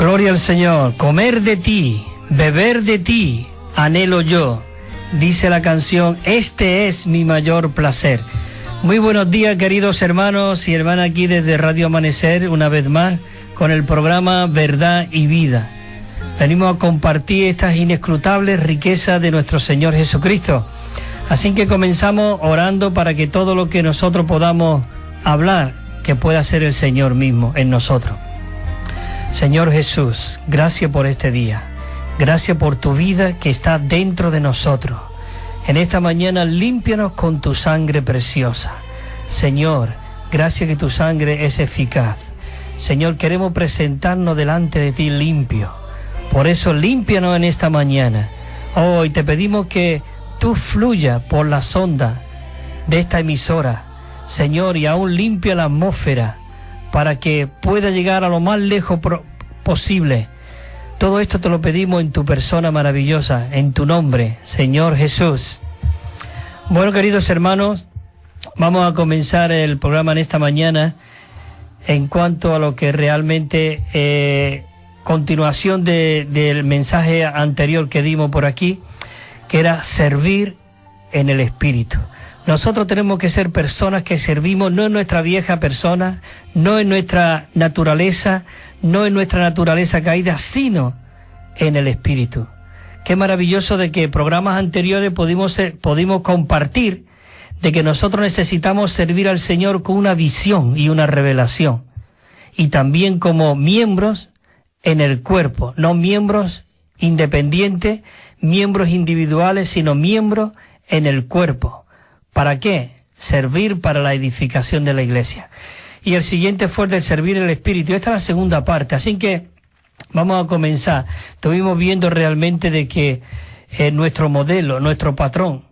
Gloria al Señor. Comer de ti, beber de ti, anhelo yo. Dice la canción, este es mi mayor placer. Muy buenos días, queridos hermanos y hermanas, aquí desde Radio Amanecer, una vez más, con el programa Verdad y Vida. Venimos a compartir estas inescrutables riquezas de nuestro Señor Jesucristo. Así que comenzamos orando para que todo lo que nosotros podamos hablar, que pueda ser el Señor mismo en nosotros. Señor Jesús, gracias por este día. Gracias por tu vida que está dentro de nosotros. En esta mañana límpianos con tu sangre preciosa. Señor, gracias que tu sangre es eficaz. Señor, queremos presentarnos delante de ti limpio. Por eso límpianos en esta mañana. Hoy te pedimos que tú fluyas por las ondas de esta emisora, Señor, y aún limpia la atmósfera para que pueda llegar a lo más lejos posible. Todo esto te lo pedimos en tu persona maravillosa, en tu nombre, Señor Jesús. Bueno, queridos hermanos, vamos a comenzar el programa en esta mañana en cuanto a lo que realmente, continuación del mensaje anterior que dimos por aquí, que era servir en el Espíritu. Nosotros tenemos que ser personas que servimos, no en nuestra vieja persona, no en nuestra naturaleza, no en nuestra naturaleza caída, sino en el Espíritu. Qué maravilloso de que programas anteriores pudimos compartir de que nosotros necesitamos servir al Señor con una visión y una revelación. Y también como miembros en el cuerpo, no miembros independientes, miembros individuales, sino miembros en el cuerpo. ¿Para qué? Servir para la edificación de la iglesia. Y el siguiente fue el de servir el Espíritu. Esta es la segunda parte, así que vamos a comenzar. Estuvimos viendo realmente de que nuestro modelo, nuestro patrón,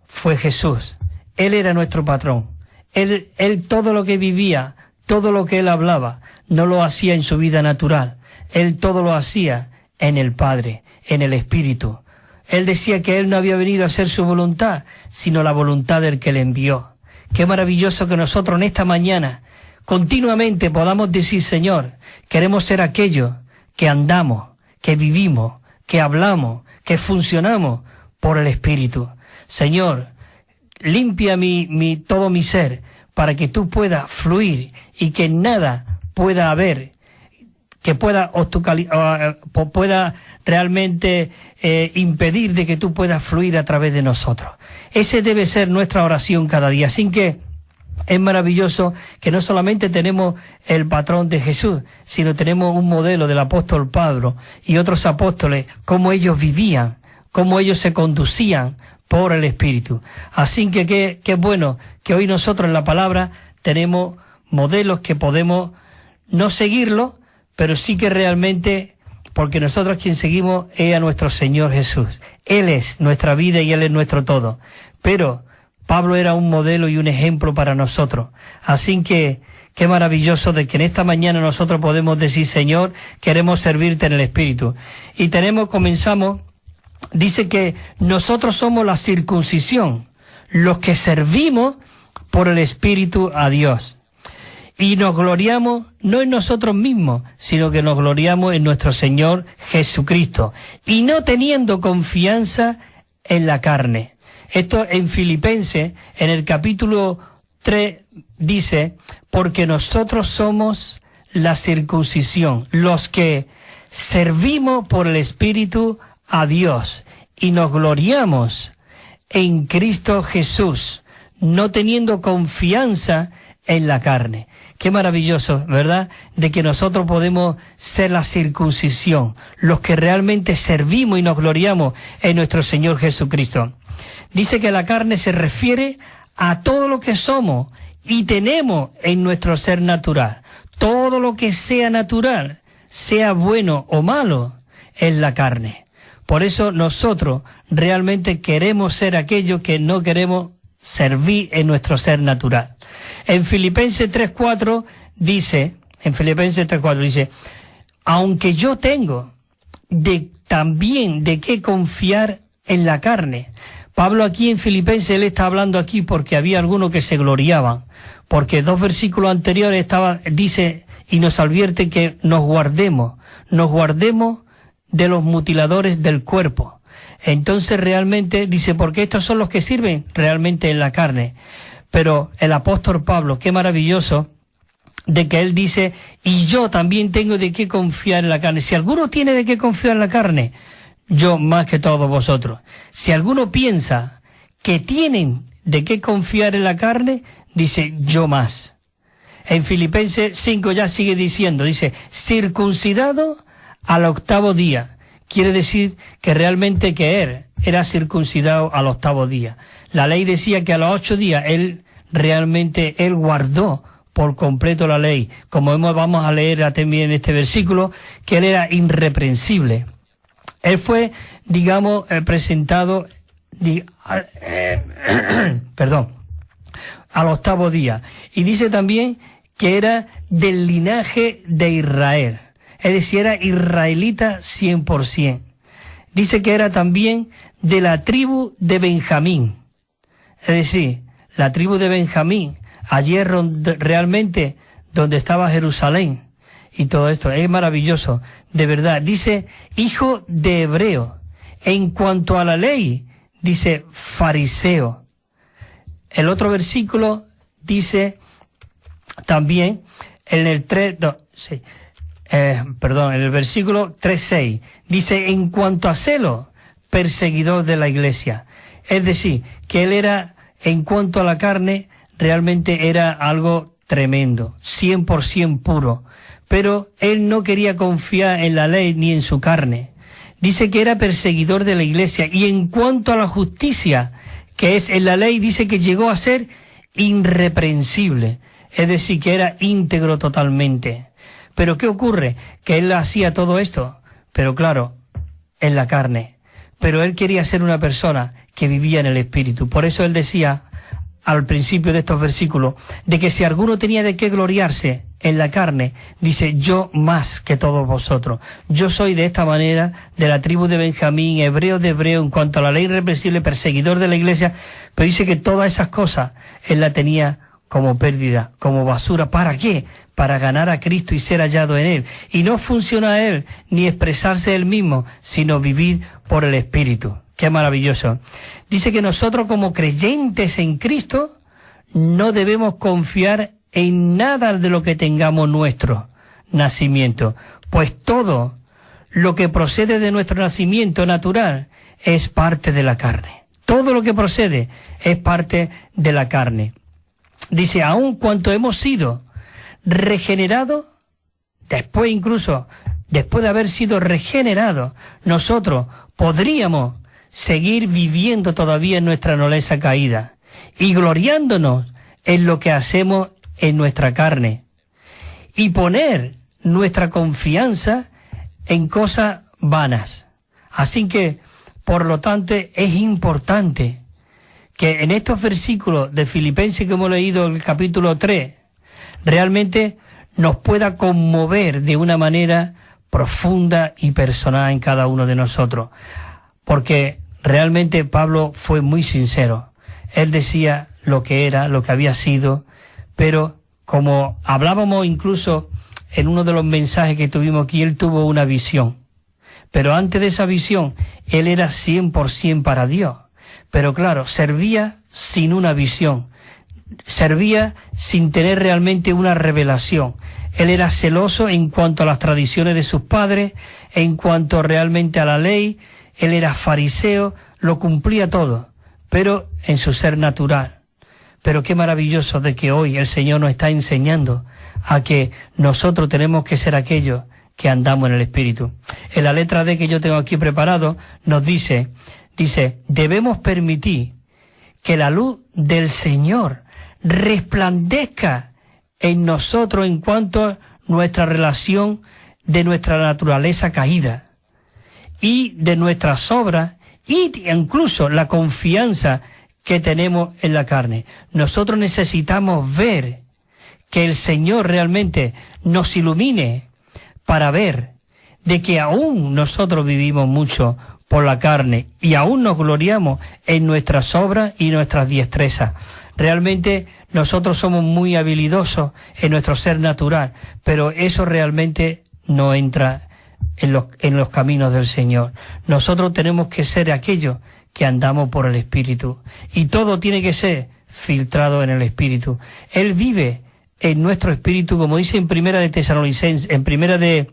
fue Jesús. Él era nuestro patrón. Él todo lo que vivía, todo lo que él hablaba, no lo hacía en su vida natural. Él todo lo hacía en el Padre, en el Espíritu. Él decía que él no había venido a hacer su voluntad, sino la voluntad del que le envió. Qué maravilloso que nosotros en esta mañana continuamente podamos decir, Señor, queremos ser aquellos que andamos, que vivimos, que hablamos, que funcionamos por el Espíritu. Señor, limpia todo mi ser para que tú puedas fluir y que nada pueda haber que pueda realmente impedir de que tú puedas fluir a través de nosotros. Ese debe ser nuestra oración cada día. Así que es maravilloso que no solamente tenemos el patrón de Jesús, sino tenemos un modelo del apóstol Pablo y otros apóstoles, cómo ellos vivían, cómo ellos se conducían por el Espíritu. Así que qué bueno que hoy nosotros en la palabra tenemos modelos que podemos no seguirlo, pero sí que realmente, porque nosotros quien seguimos es a nuestro Señor Jesús. Él es nuestra vida y Él es nuestro todo. Pero Pablo era un modelo y un ejemplo para nosotros. Así que qué maravilloso de que en esta mañana nosotros podemos decir, Señor, queremos servirte en el Espíritu. Y comenzamos, dice que nosotros somos la circuncisión, los que servimos por el Espíritu a Dios. Y nos gloriamos no en nosotros mismos, sino que nos gloriamos en nuestro Señor Jesucristo. Y no teniendo confianza en la carne. Esto en Filipenses, en el capítulo 3, dice, porque nosotros somos la circuncisión, los que servimos por el Espíritu a Dios. Y nos gloriamos en Cristo Jesús, no teniendo confianza en la carne. Qué maravilloso, ¿verdad? De que nosotros podemos ser la circuncisión, los que realmente servimos y nos gloriamos en nuestro Señor Jesucristo. Dice que la carne se refiere a todo lo que somos y tenemos en nuestro ser natural. Todo lo que sea natural, sea bueno o malo, es la carne. Por eso nosotros realmente queremos ser aquellos que no queremos servir en nuestro ser natural. En Filipenses 3:4 dice, aunque yo tengo también de qué confiar en la carne. Pablo aquí en Filipenses, él está hablando aquí porque había algunos que se gloriaban, porque 2 versículos anteriores dice y nos advierte que nos guardemos de los mutiladores del cuerpo. Entonces realmente dice, porque estos son los que sirven realmente en la carne. Pero el apóstol Pablo, qué maravilloso, de que él dice, y yo también tengo de qué confiar en la carne. Si alguno tiene de qué confiar en la carne, yo más que todos vosotros. Si alguno piensa que tienen de qué confiar en la carne, dice, yo más. En Filipenses 5 ya sigue diciendo, dice, circuncidado al 8º día. Quiere decir que realmente que él era circuncidado al 8º día. La ley decía que a los 8 días él guardó por completo la ley. Como vamos a leer también en este versículo, que él era irreprensible. Él fue, digamos, presentado, al 8º día. Y dice también que era del linaje de Israel. Es decir, era israelita 100%. Dice que era también de la tribu de Benjamín. Es decir, la tribu de Benjamín, allí realmente donde estaba Jerusalén. Y todo esto es maravilloso, de verdad. Dice, hijo de hebreo. En cuanto a la ley, dice, fariseo. El otro versículo dice también, en el el versículo 3:6, dice, en cuanto a celo, perseguidor de la iglesia. Es decir, que él era, en cuanto a la carne, realmente era algo tremendo, 100% puro. Pero él no quería confiar en la ley ni en su carne. Dice que era perseguidor de la iglesia. Y en cuanto a la justicia, que es en la ley, dice que llegó a ser irreprensible. Es decir, que era íntegro totalmente. Pero ¿qué ocurre? Que él hacía todo esto, pero claro, en la carne. Pero él quería ser una persona que vivía en el Espíritu. Por eso él decía, al principio de estos versículos, de que si alguno tenía de qué gloriarse en la carne, dice, yo más que todos vosotros. Yo soy de esta manera, de la tribu de Benjamín, hebreo de hebreo, en cuanto a la ley irreprensible, perseguidor de la iglesia, pero dice que todas esas cosas él la tenía como pérdida, como basura. ¿Para qué? Para ganar a Cristo y ser hallado en Él. Y no funciona Él, ni expresarse Él mismo, sino vivir por el Espíritu. Qué maravilloso. Dice que nosotros como creyentes en Cristo no debemos confiar en nada de lo que tengamos nuestro nacimiento, pues todo lo que procede de nuestro nacimiento natural es parte de la carne. Todo lo que procede es parte de la carne. Dice, aun cuanto hemos sido regenerados, después de haber sido regenerados, nosotros podríamos seguir viviendo todavía en nuestra naturaleza caída y gloriándonos en lo que hacemos en nuestra carne y poner nuestra confianza en cosas vanas. Así que, por lo tanto, es importante que en estos versículos de Filipenses que hemos leído, el capítulo 3, realmente nos pueda conmover de una manera profunda y personal en cada uno de nosotros. Porque realmente Pablo fue muy sincero. Él decía lo que era, lo que había sido, pero como hablábamos incluso en uno de los mensajes que tuvimos aquí, él tuvo una visión. Pero antes de esa visión, él era 100% para Dios. Pero claro, servía sin una visión. Servía sin tener realmente una revelación. Él era celoso en cuanto a las tradiciones de sus padres, en cuanto realmente a la ley. Él era fariseo, lo cumplía todo, pero en su ser natural. Pero qué maravilloso de que hoy el Señor nos está enseñando a que nosotros tenemos que ser aquellos que andamos en el Espíritu. En la letra D que yo tengo aquí preparado, nos dice, debemos permitir que la luz del Señor resplandezca en nosotros en cuanto a nuestra relación de nuestra naturaleza caída y de nuestras obras y incluso la confianza que tenemos en la carne. Nosotros necesitamos ver que el Señor realmente nos ilumine para ver de que aún nosotros vivimos mucho por la carne y aún nos gloriamos en nuestras obras y nuestras destrezas. Realmente nosotros somos muy habilidosos en nuestro ser natural, pero eso realmente no entra en los caminos del Señor. Nosotros tenemos que ser aquellos que andamos por el Espíritu, y todo tiene que ser filtrado en el Espíritu. Él vive en nuestro espíritu, como dice en Primera de Tesalonicenses, en Primera de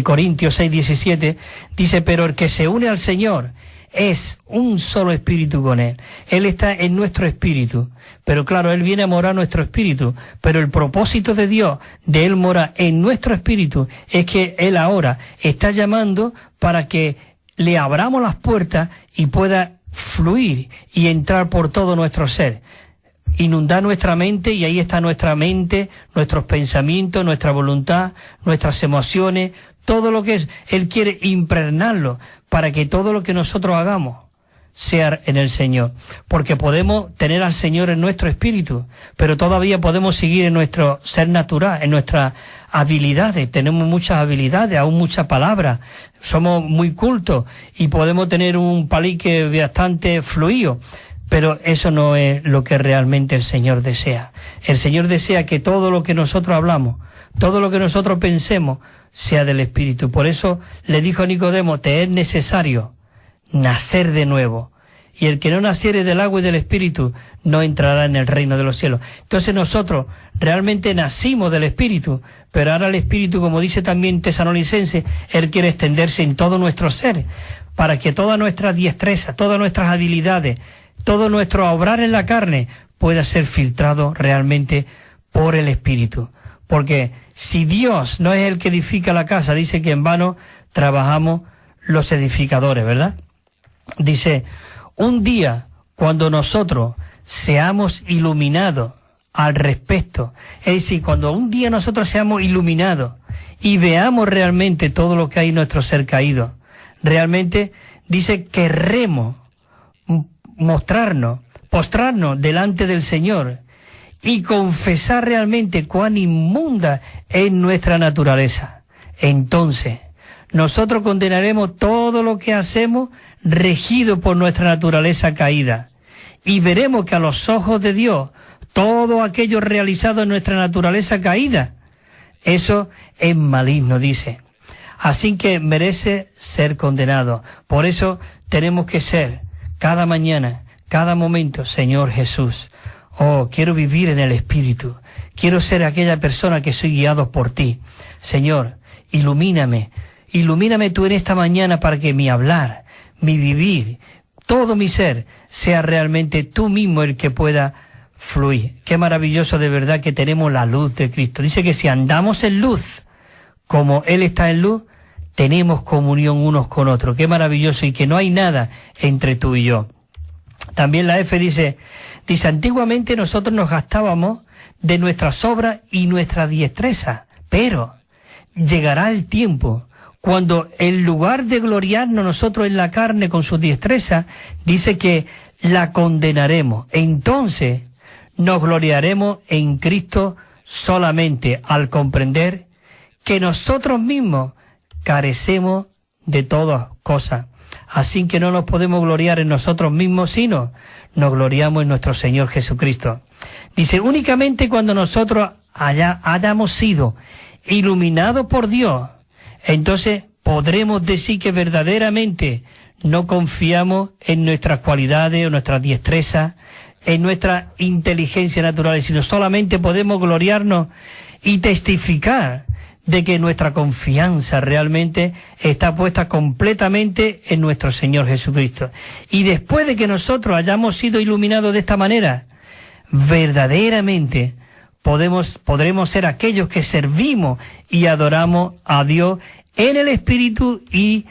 Corintios 6:17, dice: pero el que se une al Señor es un solo espíritu con Él. Él está en nuestro espíritu, pero claro, Él viene a morar en nuestro espíritu, pero el propósito de Dios, de Él morar en nuestro espíritu, es que Él ahora está llamando para que le abramos las puertas y pueda fluir y entrar por todo nuestro ser, inundar nuestra mente, y ahí está nuestra mente, nuestros pensamientos, nuestra voluntad, nuestras emociones, todo lo que es. Él quiere impregnarlo para que todo lo que nosotros hagamos sea en el Señor, porque podemos tener al Señor en nuestro espíritu, pero todavía podemos seguir en nuestro ser natural, en nuestras habilidades. Tenemos muchas habilidades, aún muchas palabras, somos muy cultos y podemos tener un palique bastante fluido, pero eso no es lo que realmente el Señor desea. El Señor desea que todo lo que nosotros hablamos, todo lo que nosotros pensemos, sea del Espíritu. Por eso le dijo a Nicodemo: te es necesario nacer de nuevo, y el que no naciere del agua y del Espíritu no entrará en el reino de los cielos. Entonces nosotros realmente nacimos del Espíritu, pero ahora el Espíritu, como dice también Tesalonicenses, Él quiere extenderse en todo nuestro ser, para que toda nuestra destreza, todas nuestras habilidades, todo nuestro obrar en la carne pueda ser filtrado realmente por el Espíritu. Porque si Dios no es el que edifica la casa, dice que en vano trabajamos los edificadores, ¿verdad? Dice: un día, cuando nosotros seamos iluminados al respecto, es decir, cuando un día nosotros seamos iluminados y veamos realmente todo lo que hay en nuestro ser caído, realmente, dice, querremos postrarnos delante del Señor y confesar realmente cuán inmunda es nuestra naturaleza. Entonces, nosotros condenaremos todo lo que hacemos regido por nuestra naturaleza caída, y veremos que a los ojos de Dios todo aquello realizado en nuestra naturaleza caída, eso es maligno, dice. Así que merece ser condenado. Por eso tenemos que ser cada mañana, cada momento: Señor Jesús, oh, quiero vivir en el Espíritu, quiero ser aquella persona que soy guiado por ti. Señor, ilumíname tú en esta mañana, para que mi hablar, mi vivir, todo mi ser sea realmente tú mismo el que pueda fluir. Qué maravilloso de verdad que tenemos la luz de Cristo. Dice que si andamos en luz, como Él está en luz, tenemos comunión unos con otros. Qué maravilloso, y que no hay nada entre tú y yo. También la F dice, antiguamente nosotros nos gastábamos de nuestras obras y nuestra destreza, pero llegará el tiempo cuando, en lugar de gloriarnos nosotros en la carne con su destreza, dice que la condenaremos. Entonces nos gloriaremos en Cristo solamente al comprender que nosotros mismos carecemos de todas cosas. Así que no nos podemos gloriar en nosotros mismos, sino nos gloriamos en nuestro Señor Jesucristo. Dice, únicamente cuando nosotros hayamos sido iluminados por Dios, entonces podremos decir que verdaderamente no confiamos en nuestras cualidades o nuestras destrezas, en nuestra inteligencia natural, sino solamente podemos gloriarnos y testificar de que nuestra confianza realmente está puesta completamente en nuestro Señor Jesucristo. Y después de que nosotros hayamos sido iluminados de esta manera, verdaderamente podremos ser aquellos que servimos y adoramos a Dios en el Espíritu y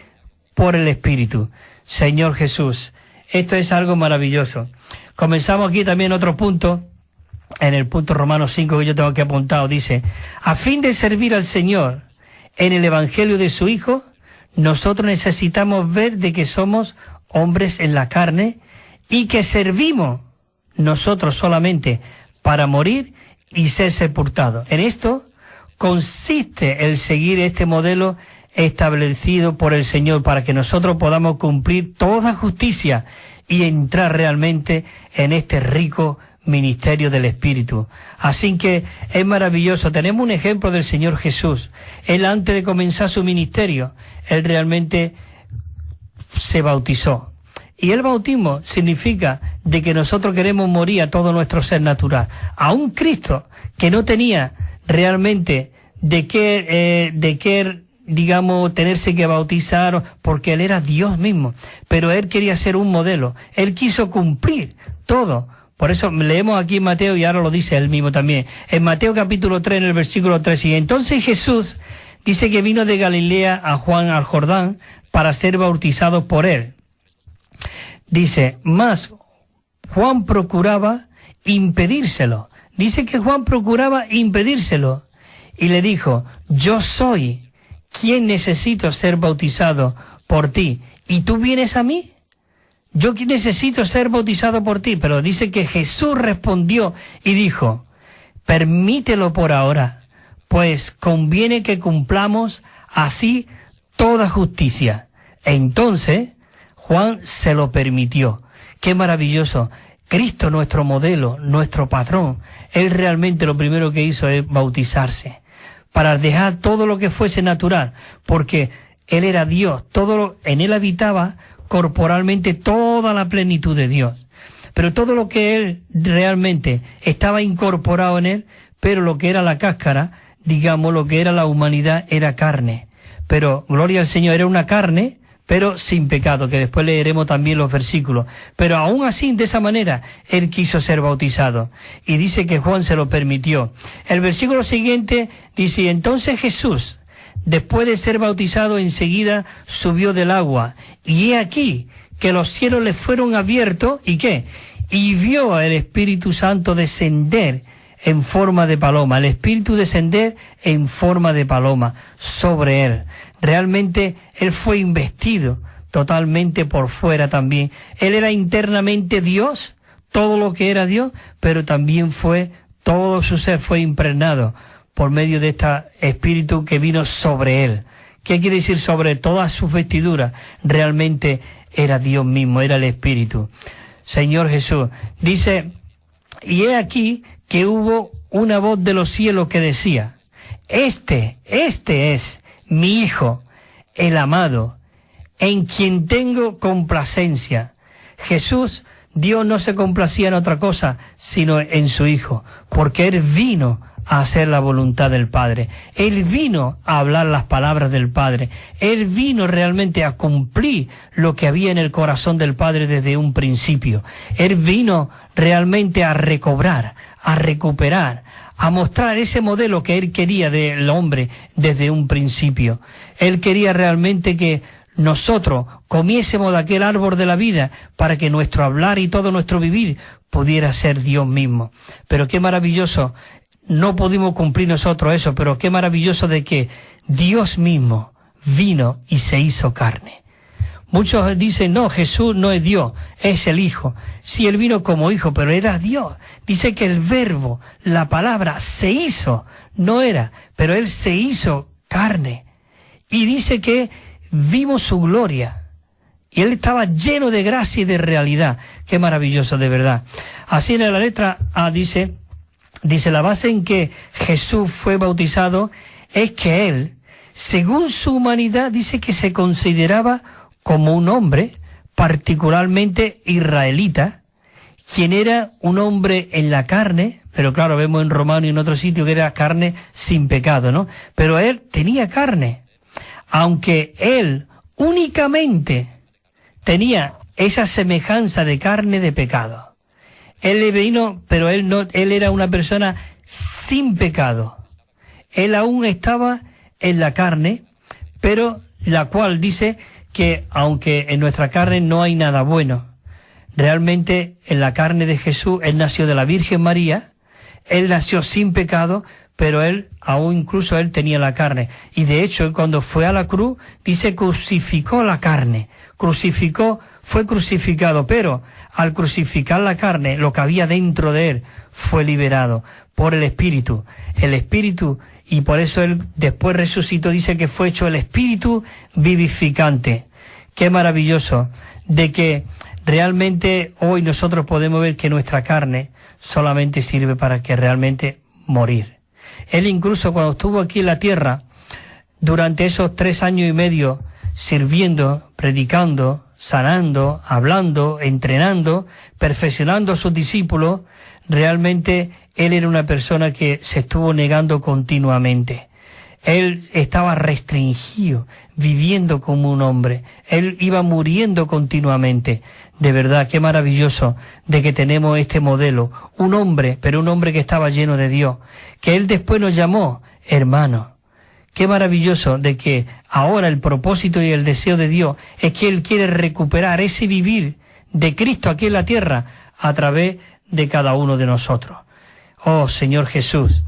por el Espíritu. Señor Jesús, esto es algo maravilloso. Comenzamos aquí también otro punto, en el punto Romanos 5 que yo tengo aquí apuntado, dice, a fin de servir al Señor en el Evangelio de su Hijo, nosotros necesitamos ver de que somos hombres en la carne y que servimos nosotros solamente para morir y ser sepultados. En esto consiste el seguir este modelo establecido por el Señor para que nosotros podamos cumplir toda justicia y entrar realmente en este rico ministerio del Espíritu. Así que es maravilloso. Tenemos un ejemplo del Señor Jesús. Él, antes de comenzar su ministerio, él realmente se bautizó. Y el bautismo significa de que nosotros queremos morir a todo nuestro ser natural. A un Cristo que no tenía realmente de qué digamos, tenerse que bautizar, porque él era Dios mismo. Pero él quería ser un modelo. Él quiso cumplir todo. Por eso leemos aquí en Mateo, y ahora lo dice él mismo también. En Mateo capítulo 3, en el versículo 3, y entonces Jesús dice que vino de Galilea a Juan al Jordán para ser bautizado por él. Dice, mas Juan procuraba impedírselo. Dice que Juan procuraba impedírselo. Y le dijo, yo soy quien necesito ser bautizado por ti. ¿Y tú vienes a mí? Yo necesito ser bautizado por ti. Pero dice que Jesús respondió y dijo, permítelo por ahora, pues conviene que cumplamos así toda justicia. Entonces Juan se lo permitió. Qué maravilloso. Cristo, nuestro modelo, nuestro patrón, él realmente lo primero que hizo es bautizarse, para dejar todo lo que fuese natural, porque él era Dios, en él habitaba corporalmente toda la plenitud de Dios. Pero todo lo que él realmente estaba incorporado en él, pero lo que era la cáscara, digamos, lo que era la humanidad, era carne. Pero, gloria al Señor, era una carne, pero sin pecado, que después leeremos también los versículos. Pero aún así, de esa manera, él quiso ser bautizado. Y dice que Juan se lo permitió. El versículo siguiente dice, entonces Jesús, después de ser bautizado, enseguida subió del agua. Y he aquí que los cielos le fueron abiertos, ¿y qué? Y vio al Espíritu Santo descender en forma de paloma, el Espíritu descender en forma de paloma sobre él. Realmente él fue investido totalmente por fuera también. Él era internamente Dios, todo lo que era Dios, pero también todo su ser fue impregnado por medio de este Espíritu que vino sobre él. ¿Qué quiere decir sobre todas sus vestiduras? Realmente era Dios mismo, era el Espíritu. Señor Jesús, dice, y he aquí que hubo una voz de los cielos que decía, este es mi Hijo, el amado, en quien tengo complacencia. Jesús, Dios no se complacía en otra cosa, sino en su Hijo, porque Él vino a hacer la voluntad del Padre. Él vino a hablar las palabras del Padre. Él vino realmente a cumplir lo que había en el corazón del Padre desde un principio. Él vino realmente a recobrar, a recuperar, a mostrar ese modelo que él quería del hombre desde un principio. Él quería realmente que nosotros comiésemos de aquel árbol de la vida para que nuestro hablar y todo nuestro vivir pudiera ser Dios mismo. Pero qué maravilloso, no pudimos cumplir nosotros eso, pero qué maravilloso de que Dios mismo vino y se hizo carne. Muchos dicen, no, Jesús no es Dios, es el Hijo. Sí, Él vino como Hijo, pero era Dios. Dice que el verbo, la palabra, se hizo, no era, pero Él se hizo carne. Y dice que vimos su gloria. Y Él estaba lleno de gracia y de realidad. Qué maravilloso, de verdad. Así en la letra A dice, la base en que Jesús fue bautizado es que Él, según su humanidad, dice que se consideraba como un hombre particularmente israelita, quien era un hombre en la carne, pero claro, vemos en Romano y en otro sitio que era carne sin pecado, ¿no? Pero él tenía carne, aunque él únicamente tenía esa semejanza de carne de pecado. Él le vino, pero él era una persona sin pecado. Él aún estaba en la carne, pero la cual dice que aunque en nuestra carne no hay nada bueno, realmente en la carne de Jesús, Él nació de la Virgen María, Él nació sin pecado, pero Él, aún incluso Él tenía la carne. Y de hecho, cuando fue a la cruz, dice crucificó la carne, fue crucificado, pero al crucificar la carne, lo que había dentro de Él fue liberado por el Espíritu. Y por eso Él después resucitó, dice que fue hecho el Espíritu vivificante. qué maravilloso de que realmente hoy nosotros podemos ver que nuestra carne solamente sirve para que realmente morir. Él incluso cuando estuvo aquí en la tierra, durante esos 3 años y medio, sirviendo, predicando, sanando, hablando, entrenando, perfeccionando a sus discípulos, realmente él era una persona que se estuvo negando continuamente. Él estaba restringido, viviendo como un hombre. Él iba muriendo continuamente. De verdad, qué maravilloso de que tenemos este modelo. Un hombre, pero un hombre que estaba lleno de Dios. Que él después nos llamó hermano. Qué maravilloso de que ahora el propósito y el deseo de Dios es que Él quiere recuperar ese vivir de Cristo aquí en la tierra a través de cada uno de nosotros. Oh Señor Jesús,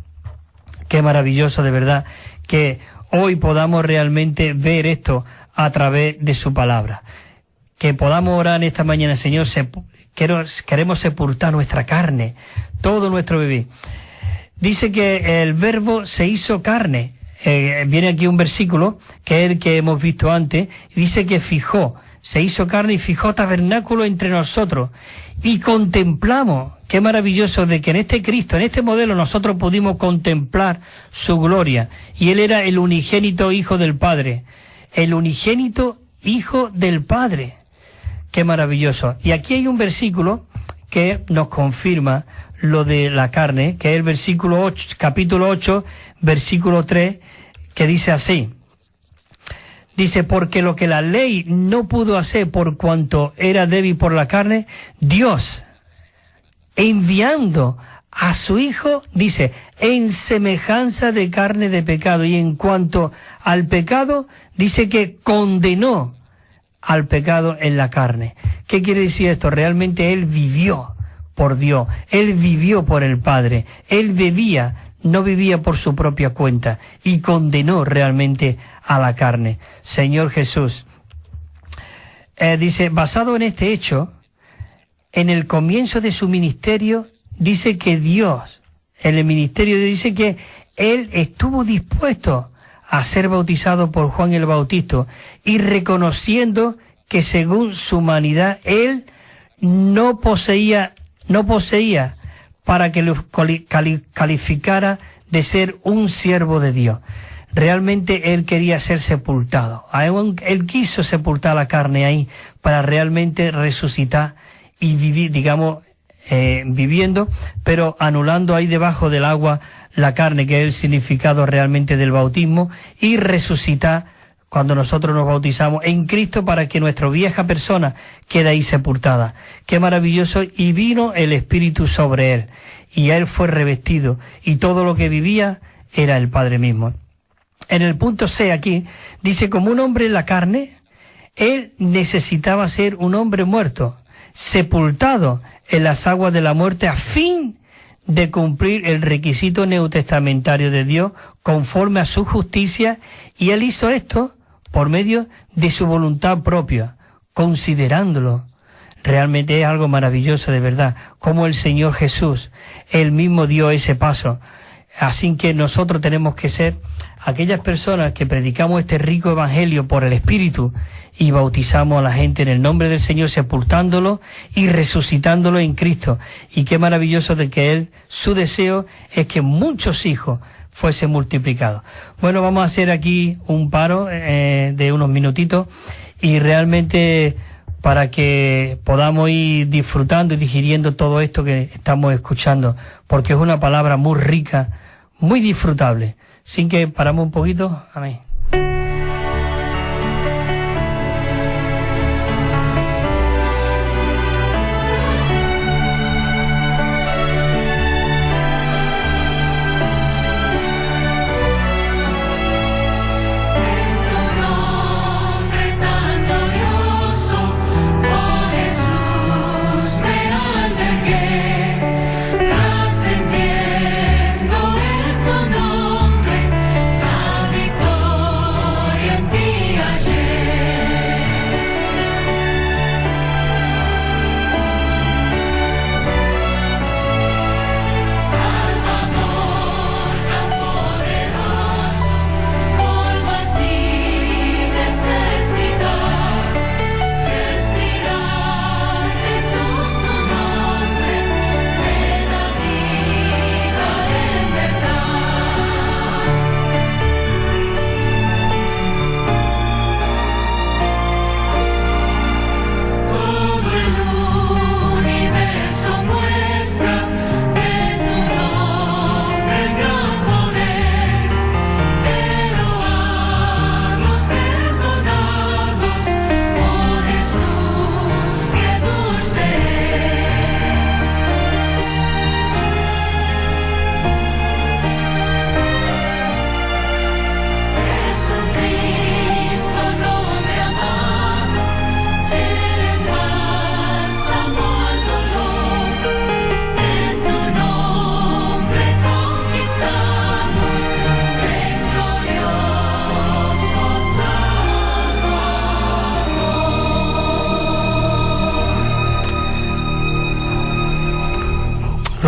qué maravilloso de verdad que hoy podamos realmente ver esto a través de su palabra. Que podamos orar esta mañana, Señor, queremos sepultar nuestra carne, todo nuestro vivir. Dice que el verbo se hizo carne. Viene aquí un versículo, que es el que hemos visto antes, y dice que se hizo carne y fijó tabernáculo entre nosotros. Y contemplamos, qué maravilloso de que en este Cristo, en este modelo, nosotros pudimos contemplar su gloria. Y Él era el unigénito Hijo del Padre. El unigénito Hijo del Padre. Qué maravilloso. Y aquí hay un versículo que nos confirma lo de la carne, que es el versículo 8, capítulo 8, versículo 3, que dice así. Dice, porque lo que la ley no pudo hacer por cuanto era débil por la carne, Dios, enviando a su Hijo, dice, en semejanza de carne de pecado. Y en cuanto al pecado, dice que condenó al pecado en la carne. ¿Qué quiere decir esto? Realmente Él vivió por Dios, Él vivió por el Padre, Él no vivía por su propia cuenta y condenó realmente a la carne. Señor Jesús, dice, basado en este hecho, en el comienzo de su ministerio, dice que Dios, en el ministerio dice que Él estuvo dispuesto a ser bautizado por Juan el Bautista y reconociendo que según su humanidad, Él no poseía para que lo calificara de ser un siervo de Dios. Realmente Él quería ser sepultado. Él quiso sepultar la carne ahí para realmente resucitar y vivir, viviendo, pero anulando ahí debajo del agua la carne, que es el significado realmente del bautismo, y resucitar cuando nosotros nos bautizamos en Cristo para que nuestra vieja persona quede ahí sepultada. Qué maravilloso. Y vino el Espíritu sobre Él, y Él fue revestido, y todo lo que vivía era el Padre mismo. En el punto C aquí, dice, como un hombre en la carne, Él necesitaba ser un hombre muerto, sepultado en las aguas de la muerte, a fin de cumplir el requisito neotestamentario de Dios conforme a su justicia, y Él hizo esto por medio de su voluntad propia, considerándolo. Realmente es algo maravilloso de verdad, como el Señor Jesús, Él mismo dio ese paso. Así que nosotros tenemos que ser aquellas personas que predicamos este rico evangelio por el Espíritu y bautizamos a la gente en el nombre del Señor, sepultándolo y resucitándolo en Cristo. Y qué maravilloso de que Él, su deseo es que muchos hijos fuesen multiplicados. Bueno, vamos a hacer aquí un paro de unos minutitos y realmente para que podamos ir disfrutando y digiriendo todo esto que estamos escuchando, porque es una palabra muy rica, muy disfrutable. Sin que paramos un poquito. Amén. Trascendiendo en tu nombre, la victoria.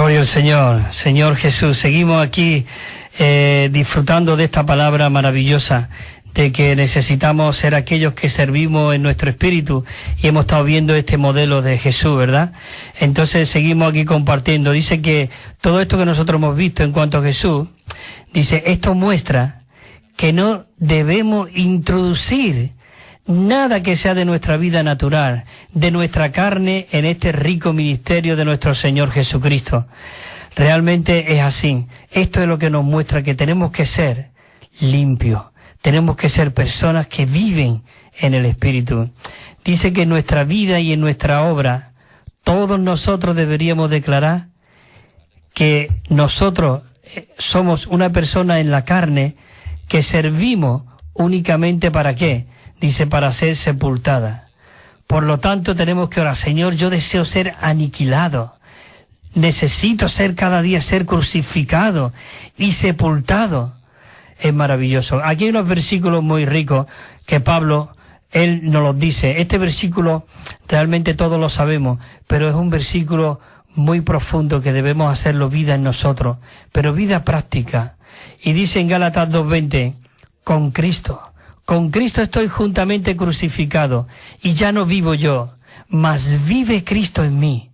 Gloria al Señor, Señor Jesús. Seguimos aquí disfrutando de esta palabra maravillosa, de que necesitamos ser aquellos que servimos en nuestro espíritu, y hemos estado viendo este modelo de Jesús, ¿verdad? Entonces seguimos aquí compartiendo. Dice que todo esto que nosotros hemos visto en cuanto a Jesús, dice, esto muestra que no debemos introducir nada que sea de nuestra vida natural, de nuestra carne, en este rico ministerio de nuestro Señor Jesucristo. Realmente es así. Esto es lo que nos muestra que tenemos que ser limpios. Tenemos que ser personas que viven en el Espíritu. Dice que en nuestra vida y en nuestra obra, todos nosotros deberíamos declarar que nosotros somos una persona en la carne que servimos únicamente ¿para qué? Dice, para ser sepultada. Por lo tanto, tenemos que orar, Señor, yo deseo ser aniquilado. Necesito ser cada día, ser crucificado y sepultado. Es maravilloso. Aquí hay unos versículos muy ricos que Pablo, él nos los dice. Este versículo realmente todos lo sabemos, pero es un versículo muy profundo que debemos hacerlo vida en nosotros, pero vida práctica. Y dice en Gálatas 2:20, con Cristo estoy juntamente crucificado, y ya no vivo yo, mas vive Cristo en mí,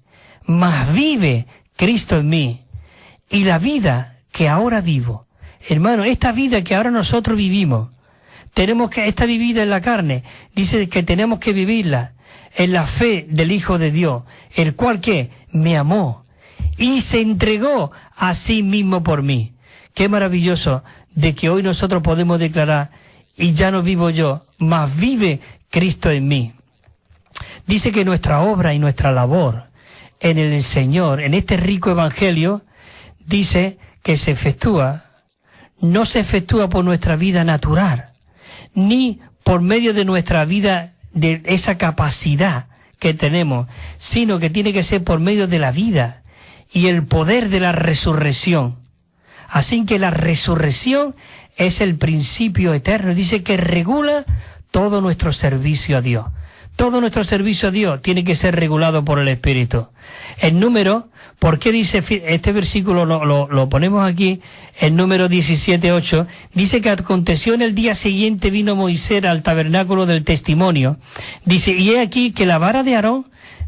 y la vida que ahora vivo. Hermano, esta vida que ahora nosotros vivimos, esta vivida en la carne, dice que tenemos que vivirla en la fe del Hijo de Dios, el cual que me amó y se entregó a sí mismo por mí. Qué maravilloso de que hoy nosotros podemos declarar, y ya no vivo yo, mas vive Cristo en mí. Dice que nuestra obra y nuestra labor en el Señor, en este rico evangelio, dice que no se efectúa por nuestra vida natural, ni por medio de nuestra vida, de esa capacidad que tenemos, sino que tiene que ser por medio de la vida y el poder de la resurrección. Así que la resurrección es el principio eterno. Dice que regula todo nuestro servicio a Dios. Todo nuestro servicio a Dios tiene que ser regulado por el Espíritu. El número, ¿por qué dice este versículo? Lo ponemos aquí, el número 17:8. Dice que aconteció en el día siguiente vino Moisés al tabernáculo del testimonio. Dice, y he aquí que la vara de Aarón,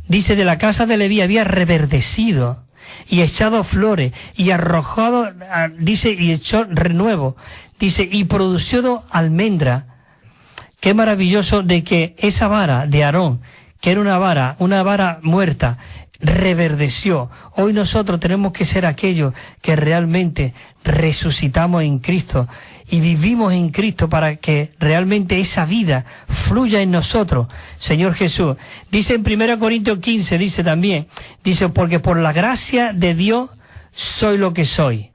dice, de la casa de Leví había reverdecido y echado flores y arrojado, dice, y echó renuevo, dice, y producido almendra. Qué maravilloso de que esa vara de Aarón, que era una vara muerta, reverdeció. Hoy nosotros tenemos que ser aquellos que realmente resucitamos en Cristo y vivimos en Cristo para que realmente esa vida fluya en nosotros. Señor Jesús, dice en 1 Corintios 15, dice también, dice, porque por la gracia de Dios soy lo que soy.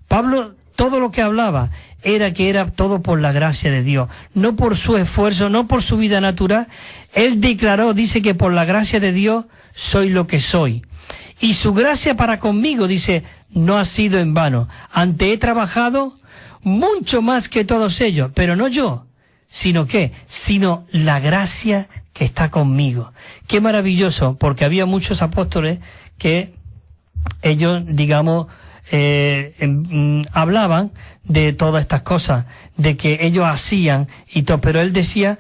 Pablo, todo lo que hablaba era que era todo por la gracia de Dios, no por su esfuerzo, no por su vida natural. Él declaró, dice que por la gracia de Dios soy lo que soy. Y su gracia para conmigo, dice, no ha sido en vano. Antes he trabajado mucho más que todos ellos, pero no yo, sino la gracia que está conmigo. Qué maravilloso, porque había muchos apóstoles que ellos, digamos, hablaban de todas estas cosas, de que ellos hacían y todo, pero él decía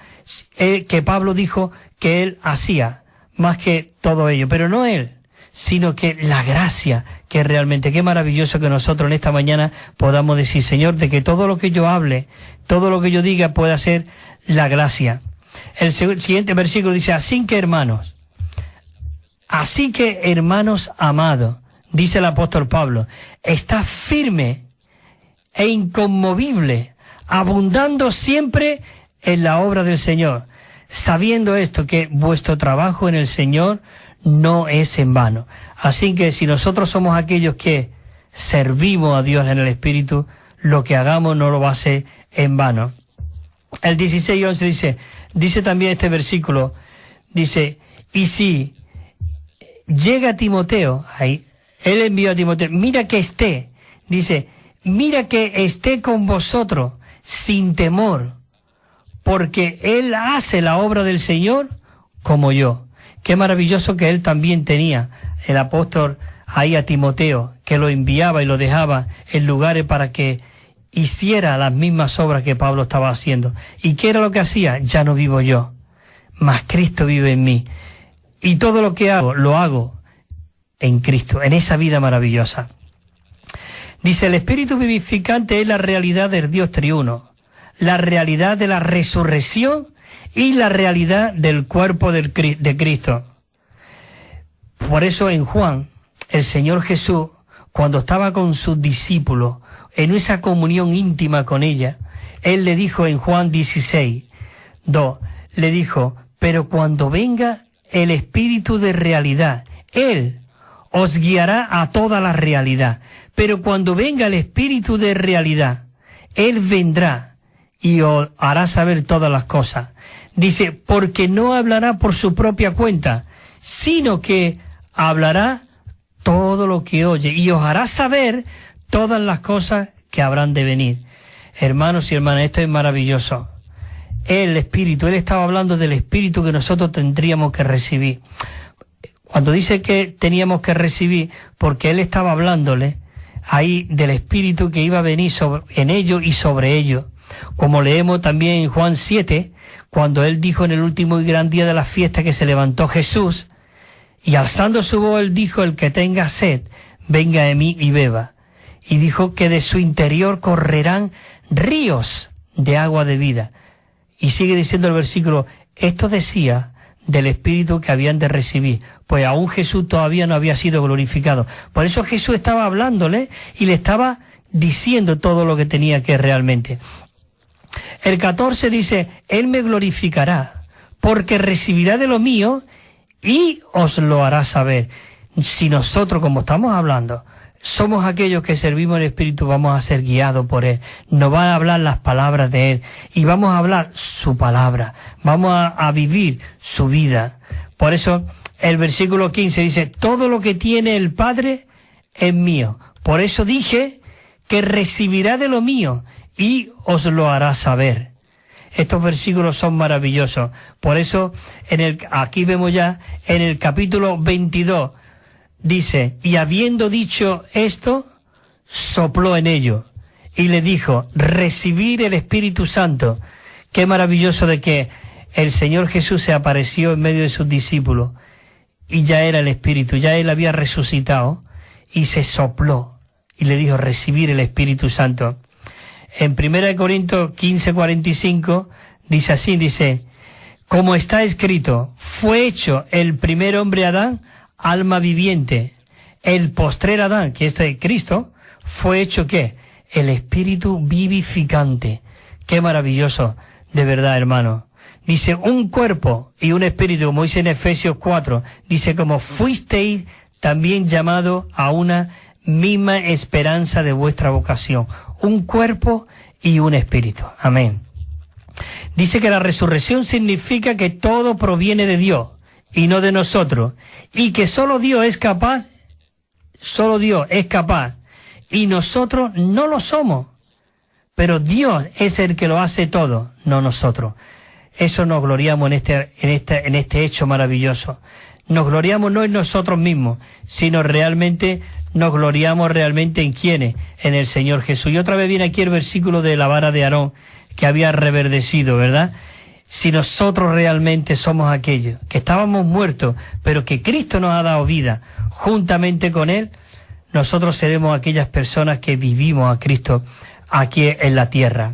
que Pablo dijo que él hacía más que todo ello, pero no él, sino que la gracia, que realmente, qué maravilloso que nosotros en esta mañana podamos decir, Señor, de que todo lo que yo hable, todo lo que yo diga pueda ser la gracia. El siguiente versículo dice, así que hermanos amados, dice el apóstol Pablo, está firme e inconmovible, abundando siempre en la obra del Señor, sabiendo esto, que vuestro trabajo en el Señor no es en vano. Así que si nosotros somos aquellos que servimos a Dios en el Espíritu, lo que hagamos no lo va a hacer en vano. El 16:11 dice también este versículo, dice, y si llega Timoteo, ahí, él envió a Timoteo, mira que esté con vosotros sin temor, porque él hace la obra del Señor como yo. Qué maravilloso que él también tenía, el apóstol ahí a Timoteo, que lo enviaba y lo dejaba en lugares para que hiciera las mismas obras que Pablo estaba haciendo. ¿Y qué era lo que hacía? Ya no vivo yo, mas Cristo vive en mí. Y todo lo que hago, lo hago en Cristo, en esa vida maravillosa. Dice, el Espíritu vivificante es la realidad del Dios triuno, la realidad de la resurrección y la realidad del cuerpo de Cristo. Por eso en Juan, el Señor Jesús, cuando estaba con sus discípulos, en esa comunión íntima con ella, Él le dijo en Juan 16:2, le dijo, pero cuando venga el Espíritu de realidad, Él os guiará a toda la realidad. Pero cuando venga el Espíritu de realidad, Él vendrá y os hará saber todas las cosas. Dice, porque no hablará por su propia cuenta, sino que hablará todo lo que oye y os hará saber todas las cosas que habrán de venir. Hermanos y hermanas, esto es maravilloso. El Espíritu, Él estaba hablando del Espíritu que nosotros tendríamos que recibir. Cuando dice que teníamos que recibir, porque Él estaba hablándole ahí del Espíritu que iba a venir en ellos y sobre ellos. Como leemos también en Juan 7, cuando Él dijo en el último y gran día de la fiesta que se levantó Jesús, y alzando su voz Él dijo, el que tenga sed, venga a mí y beba. Y dijo que de su interior correrán ríos de agua de vida. Y sigue diciendo el versículo, esto decía del Espíritu que habían de recibir, pues aún Jesús todavía no había sido glorificado. Por eso Jesús estaba hablándole y le estaba diciendo todo lo que tenía que realmente. El 14 dice, Él me glorificará, porque recibirá de lo mío y os lo hará saber. Si nosotros, como estamos hablando, somos aquellos que servimos el Espíritu, vamos a ser guiados por Él. Nos van a hablar las palabras de Él y vamos a hablar su palabra. Vamos a vivir su vida. Por eso el versículo 15 dice, todo lo que tiene el Padre es mío. Por eso dije que recibirá de lo mío y os lo hará saber. Estos versículos son maravillosos. Por eso aquí vemos ya en el capítulo 22, dice, y habiendo dicho esto, sopló en ello y le dijo, recibir el Espíritu Santo. Qué maravilloso de que el Señor Jesús se apareció en medio de sus discípulos y ya era el Espíritu, ya Él había resucitado y se sopló y le dijo, recibir el Espíritu Santo. En 1 Corintios 15:45 dice así, dice, como está escrito, fue hecho el primer hombre Adán, alma viviente. El postrer Adán, que esto es Cristo, fue hecho ¿qué? El Espíritu vivificante. Qué maravilloso, de verdad, hermano. Dice, un cuerpo y un espíritu, como dice en Efesios 4, dice, como fuisteis también llamado a una misma esperanza de vuestra vocación. Un cuerpo y un espíritu. Amén. Dice que la resurrección significa que todo proviene de Dios y no de nosotros, y que solo Dios es capaz, y nosotros no lo somos, pero Dios es el que lo hace todo, no nosotros. Eso nos gloriamos en este hecho maravilloso. Nos gloriamos no en nosotros mismos, sino realmente nos gloriamos realmente en quiénes, en el Señor Jesús. Y otra vez viene aquí el versículo de la vara de Aarón que había reverdecido, ¿verdad? Si nosotros realmente somos aquellos que estábamos muertos, pero que Cristo nos ha dado vida, juntamente con Él, nosotros seremos aquellas personas que vivimos a Cristo aquí en la tierra.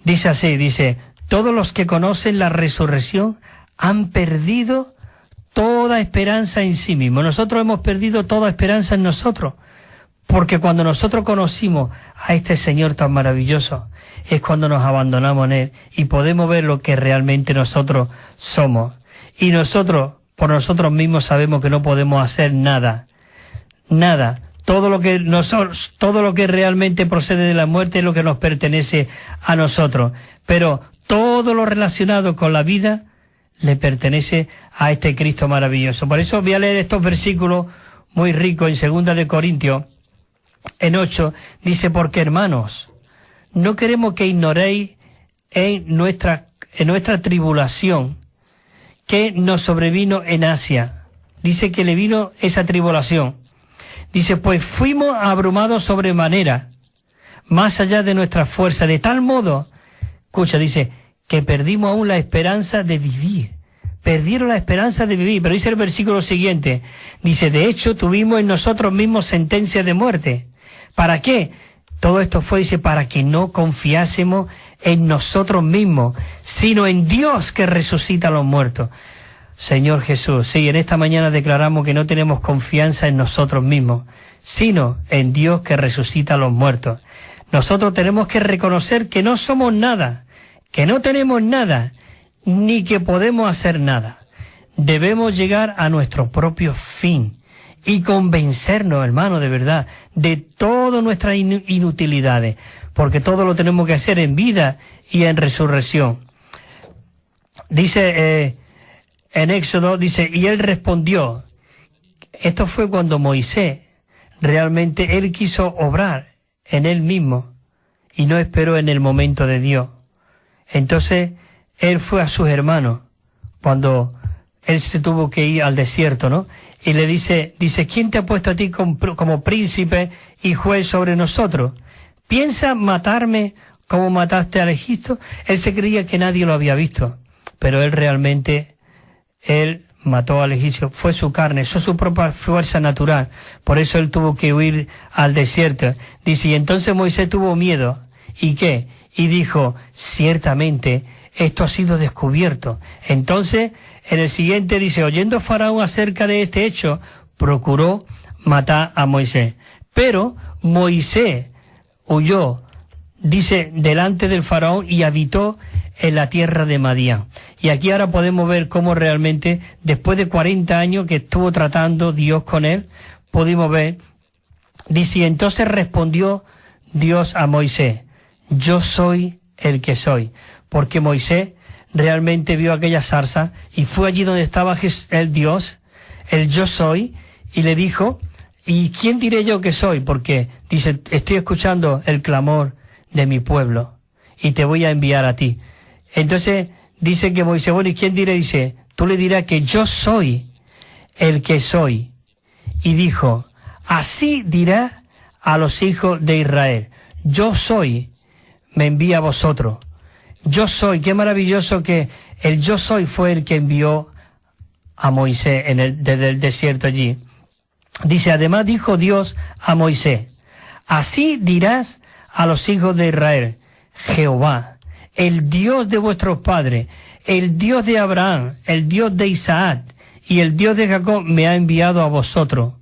Dice así, dice, todos los que conocen la resurrección han perdido toda esperanza en sí mismos. Nosotros hemos perdido toda esperanza en nosotros, porque cuando nosotros conocimos a este Señor tan maravilloso, es cuando nos abandonamos en Él y podemos ver lo que realmente nosotros somos. Y nosotros, por nosotros mismos, sabemos que no podemos hacer nada. Nada. Todo lo que realmente procede de la muerte es lo que nos pertenece a nosotros. Pero todo lo relacionado con la vida le pertenece a este Cristo maravilloso. Por eso voy a leer estos versículos muy ricos en 2 de Corintios, en 8, dice, porque hermanos, no queremos que ignoréis en nuestra tribulación que nos sobrevino en Asia, dice que le vino esa tribulación. Dice, pues fuimos abrumados sobremanera, más allá de nuestra fuerza, de tal modo, escucha, dice, que perdimos aún la esperanza de vivir. Perdieron la esperanza de vivir. Pero dice el versículo siguiente, dice, de hecho tuvimos en nosotros mismos sentencia de muerte. ¿Para qué? Todo esto fue, dice, para que no confiásemos en nosotros mismos, sino en Dios que resucita a los muertos. Señor Jesús, sí, en esta mañana declaramos que no tenemos confianza en nosotros mismos, sino en Dios que resucita a los muertos. Nosotros tenemos que reconocer que no somos nada, que no tenemos nada, ni que podemos hacer nada. Debemos llegar a nuestro propio fin y convencernos, hermano, de verdad, de todas nuestras inutilidades, porque todo lo tenemos que hacer en vida y en resurrección. Dice en Éxodo, dice, y él respondió. Esto fue cuando Moisés realmente él quiso obrar en él mismo y no esperó en el momento de Dios. Entonces él fue a sus hermanos cuando él se tuvo que ir al desierto, ¿no? Y le dice, ¿quién te ha puesto a ti como príncipe y juez sobre nosotros? ¿Piensas matarme como mataste al Egipto? Él se creía que nadie lo había visto, pero él realmente, él mató al egipcio, fue su carne, fue su propia fuerza natural, por eso él tuvo que huir al desierto. Dice, y entonces Moisés tuvo miedo, ¿y qué? Y dijo, ciertamente, esto ha sido descubierto. Entonces, en el siguiente dice, oyendo Faraón acerca de este hecho, procuró matar a Moisés. Pero Moisés huyó, dice, delante del Faraón y habitó en la tierra de Madián. Y aquí ahora podemos ver cómo realmente, después de 40 años que estuvo tratando Dios con él, pudimos ver, dice, entonces respondió Dios a Moisés, yo soy el que soy. Porque Moisés realmente vio aquella zarza y fue allí donde estaba el Dios, el yo soy, y le dijo, ¿y quién diré yo que soy? Porque dice, estoy escuchando el clamor de mi pueblo y te voy a enviar a ti. Entonces dice que Moisés, bueno, ¿y quién diré? Dice, tú le dirás que yo soy el que soy. Y dijo, así dirá a los hijos de Israel, yo soy, me envía a vosotros. Yo soy, qué maravilloso que el yo soy fue el que envió a Moisés desde el desierto allí. Dice, además dijo Dios a Moisés, así dirás a los hijos de Israel, Jehová, el Dios de vuestros padres, el Dios de Abraham, el Dios de Isaac y el Dios de Jacob me ha enviado a vosotros.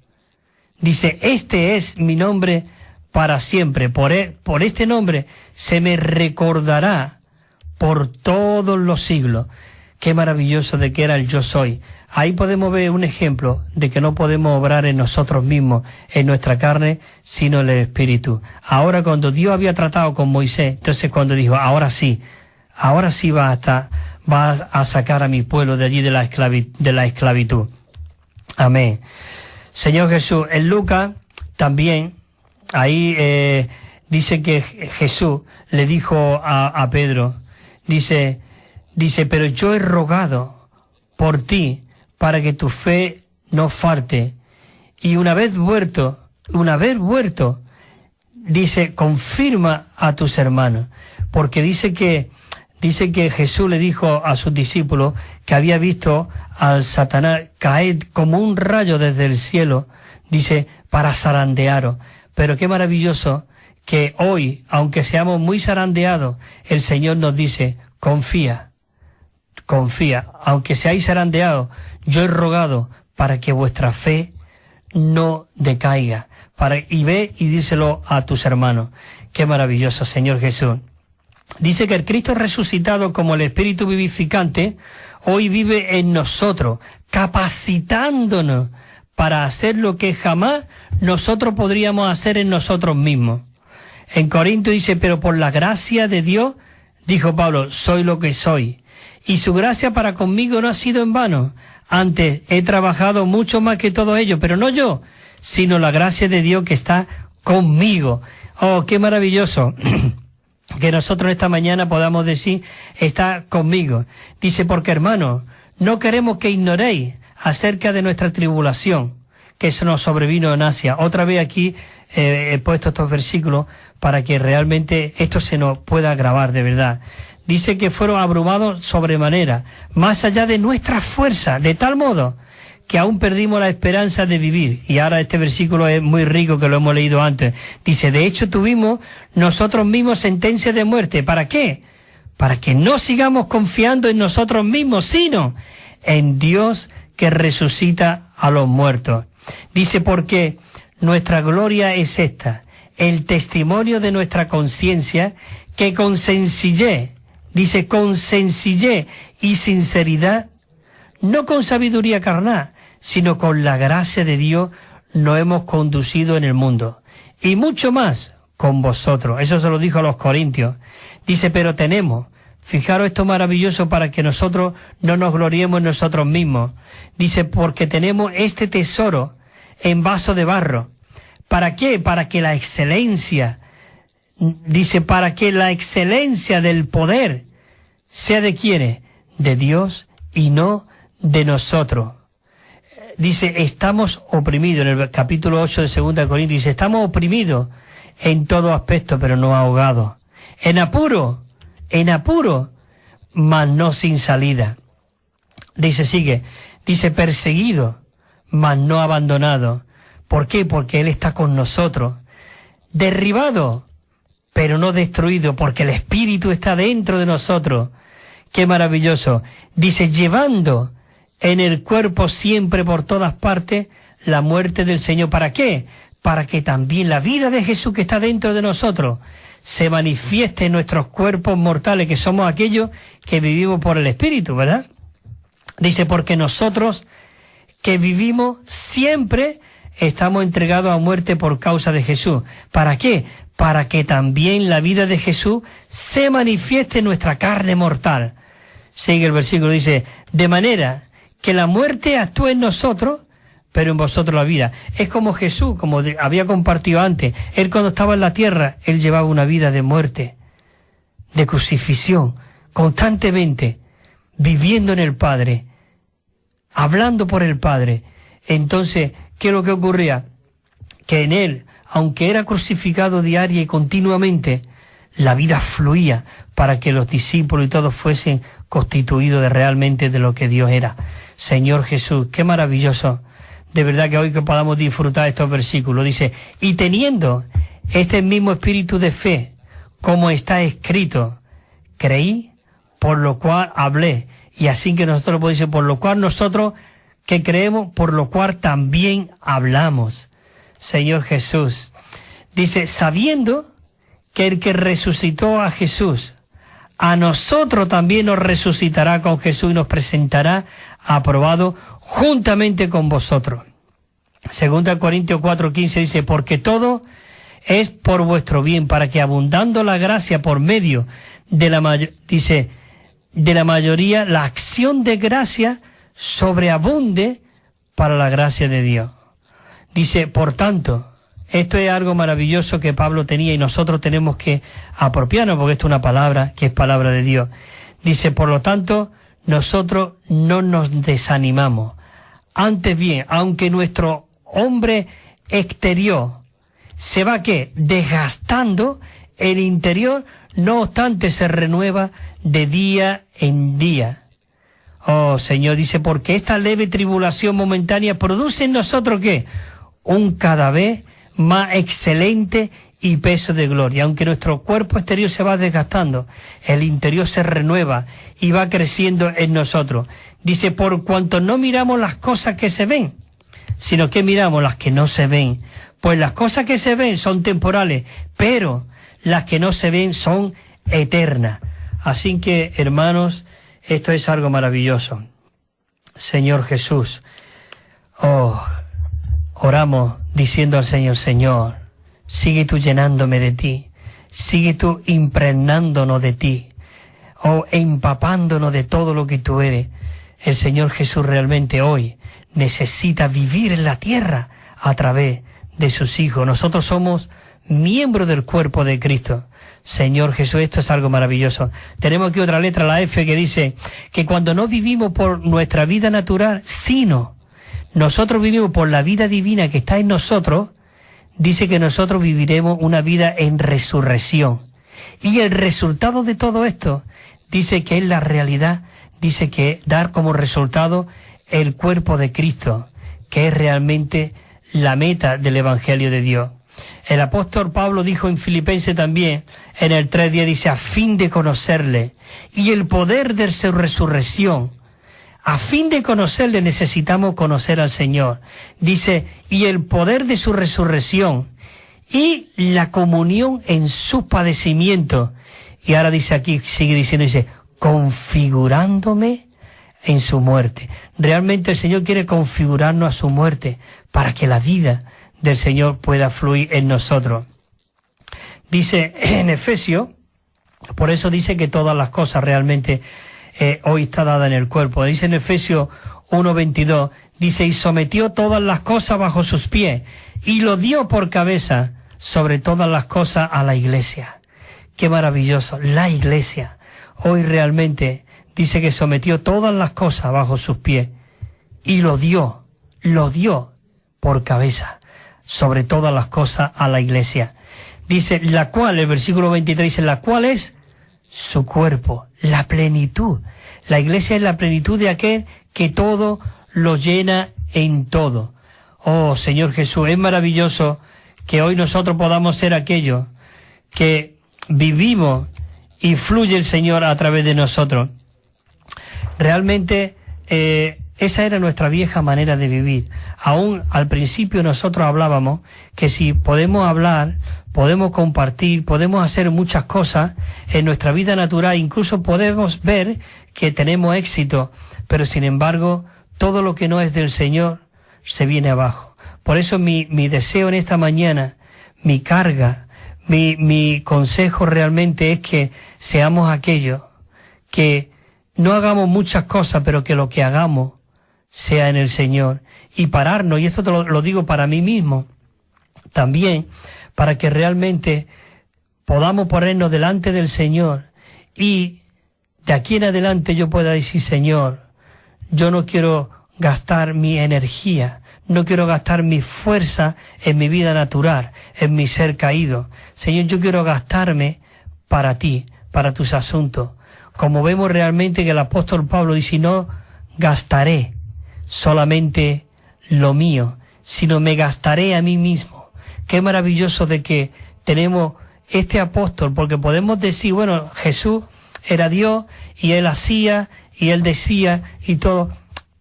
Dice, este es mi nombre para siempre, por este nombre se me recordará por todos los siglos. Qué maravilloso de que era el yo soy. Ahí podemos ver un ejemplo de que no podemos obrar en nosotros mismos, en nuestra carne, sino en el Espíritu. Ahora cuando Dios había tratado con Moisés, entonces cuando dijo, ahora sí vas a sacar a mi pueblo de allí de la esclavitud. Amén. Señor Jesús, en Lucas también, ahí dice que Jesús le dijo a Pedro, dice, pero yo he rogado por ti para que tu fe no falte. Y una vez vuelto, dice, confirma a tus hermanos. Porque dice que Jesús le dijo a sus discípulos que había visto al Satanás caer como un rayo desde el cielo, dice, para zarandearos. Pero qué maravilloso que hoy, aunque seamos muy zarandeados, el Señor nos dice, confía, aunque seáis zarandeados, yo he rogado para que vuestra fe no decaiga, y ve y díselo a tus hermanos. Qué maravilloso, Señor Jesús. Dice que el Cristo resucitado como el Espíritu vivificante, hoy vive en nosotros, capacitándonos para hacer lo que jamás nosotros podríamos hacer en nosotros mismos. En Corinto dice, pero por la gracia de Dios, dijo Pablo, soy lo que soy. Y su gracia para conmigo no ha sido en vano. Antes he trabajado mucho más que todo ello, pero no yo, sino la gracia de Dios que está conmigo. Oh, qué maravilloso que nosotros esta mañana podamos decir, está conmigo. Dice, porque hermanos, no queremos que ignoréis acerca de nuestra tribulación que se nos sobrevino en Asia. Otra vez aquí he puesto estos versículos para que realmente esto se nos pueda grabar de verdad. Dice que fueron abrumados sobremanera, más allá de nuestras fuerzas, de tal modo que aún perdimos la esperanza de vivir. Y ahora este versículo es muy rico, que lo hemos leído antes. Dice, de hecho tuvimos nosotros mismos sentencia de muerte. ¿Para qué? Para que no sigamos confiando en nosotros mismos, sino en Dios que resucita a los muertos. Dice, porque nuestra gloria es esta, el testimonio de nuestra conciencia, que con sencillez, dice, con sencillez y sinceridad, no con sabiduría carnal, sino con la gracia de Dios, nos hemos conducido en el mundo. Y mucho más con vosotros. Eso se lo dijo a los corintios. Dice, pero tenemos, fijaros esto maravilloso para que nosotros no nos gloriemos en nosotros mismos. Dice, porque tenemos este tesoro en vaso de barro. ¿Para qué? Para que la excelencia, dice, para que la excelencia del poder sea de quiénes, de Dios y no de nosotros. Dice, estamos oprimidos, en el capítulo 8 de 2 Corintios, dice, estamos oprimidos en todo aspecto, pero no ahogados. En apuro, mas no sin salida. Dice, sigue, dice, perseguido, mas no abandonado. ¿Por qué? Porque Él está con nosotros. Derribado, pero no destruido, porque el Espíritu está dentro de nosotros. Qué maravilloso. Dice, llevando en el cuerpo siempre por todas partes la muerte del Señor. ¿Para qué? Para que también la vida de Jesús que está dentro de nosotros se manifieste en nuestros cuerpos mortales, que somos aquellos que vivimos por el Espíritu, ¿verdad? Dice, porque nosotros que vivimos siempre estamos entregados a muerte por causa de Jesús. ¿Para qué? Para que también la vida de Jesús se manifieste en nuestra carne mortal. Sigue el versículo, dice, de manera que la muerte actúe en nosotros, pero en vosotros la vida. Es como Jesús, como había compartido antes. Él cuando estaba en la tierra, Él llevaba una vida de muerte, de crucifixión, constantemente, viviendo en el Padre, hablando por el Padre. Entonces, ¿qué es lo que ocurría? Que en Él, aunque era crucificado diaria y continuamente, la vida fluía para que los discípulos y todos fuesen constituidos de realmente de lo que Dios era. Señor Jesús, qué maravilloso. De verdad que hoy que podamos disfrutar estos versículos. Dice, y teniendo este mismo espíritu de fe, como está escrito, creí, por lo cual hablé. Y así que nosotros podemos decir, por lo cual nosotros que creemos, por lo cual también hablamos. Señor Jesús. Dice, sabiendo que el que resucitó a Jesús, a nosotros también nos resucitará con Jesús y nos presentará aprobado juntamente con vosotros. 2 Corintios 4:15 dice, porque todo es por vuestro bien, para que abundando la gracia por medio de la mayoría, la acción de gracia sobreabunde para la gracia de Dios. Dice, por tanto, esto es algo maravilloso que Pablo tenía y nosotros tenemos que apropiarnos, porque esto es una palabra que es palabra de Dios. Dice, por lo tanto, nosotros no nos desanimamos. Antes bien, aunque nuestro hombre exterior se va, ¿qué?, desgastando, el interior, no obstante, se renueva de día en día. Oh, Señor, dice, porque esta leve tribulación momentánea produce en nosotros, ¿qué?, un cada vez más excelente y peso de gloria. Aunque nuestro cuerpo exterior se va desgastando, el interior se renueva y va creciendo en nosotros. Dice, por cuanto no miramos las cosas que se ven, sino que miramos las que no se ven. Pues las cosas que se ven son temporales, pero las que no se ven son eternas. Así que, hermanos, esto es algo maravilloso. Señor Jesús, oramos diciendo al Señor, Señor, sigue tú llenándome de ti, sigue tú impregnándonos de ti, empapándonos de todo lo que tú eres. El Señor Jesús realmente hoy necesita vivir en la tierra a través de sus hijos. Nosotros somos miembros del cuerpo de Cristo. Señor Jesús, esto es algo maravilloso. Tenemos aquí otra letra, la F, que dice que cuando no vivimos por nuestra vida natural, sino nosotros vivimos por la vida divina que está en nosotros, dice que nosotros viviremos una vida en resurrección. Y el resultado de todo esto, dice que es la realidad, dice que dar como resultado el cuerpo de Cristo, que es realmente la meta del Evangelio de Dios. El apóstol Pablo dijo en Filipenses también, en el 3:10, dice, a fin de conocerle y el poder de su resurrección. A fin de conocerle necesitamos conocer al Señor. Dice, y el poder de su resurrección y la comunión en sus padecimientos. Y ahora dice aquí, sigue diciendo, dice, configurándome en su muerte. Realmente el Señor quiere configurarnos a su muerte para que la vida del Señor pueda fluir en nosotros. Dice en Efesios, por eso dice que todas las cosas realmente hoy está dada en el cuerpo. Dice en Efesios 1:22, dice, y sometió todas las cosas bajo sus pies y lo dio por cabeza sobre todas las cosas a la Iglesia. Qué maravilloso, la Iglesia. Hoy realmente dice que sometió todas las cosas bajo sus pies y lo dio por cabeza sobre todas las cosas a la Iglesia. Dice, la cual, el versículo 23 dice, la cual es su cuerpo, la plenitud. La Iglesia es la plenitud de aquel que todo lo llena en todo. Oh, Señor Jesús, es maravilloso que hoy nosotros podamos ser aquellos que vivimos y fluye el Señor a través de nosotros. Realmente, esa era nuestra vieja manera de vivir. Aún al principio nosotros hablábamos que si podemos hablar, podemos compartir, podemos hacer muchas cosas en nuestra vida natural, incluso podemos ver que tenemos éxito, pero sin embargo, todo lo que no es del Señor se viene abajo. Por eso mi deseo en esta mañana, mi carga, mi consejo realmente es que seamos aquellos que no hagamos muchas cosas, pero que lo que hagamos sea en el Señor, y pararnos, y esto te lo digo para mí mismo, también para que realmente podamos ponernos delante del Señor, y de aquí en adelante yo pueda decir, Señor, yo no quiero gastar mi energía, no quiero gastar mi fuerza en mi vida natural, en mi ser caído. Señor, yo quiero gastarme para ti, para tus asuntos. Como vemos realmente que el apóstol Pablo dice, no gastaré solamente lo mío, sino me gastaré a mí mismo. Qué maravilloso de que tenemos este apóstol, porque podemos decir, bueno, Jesús era Dios y Él hacía y Él decía y todo,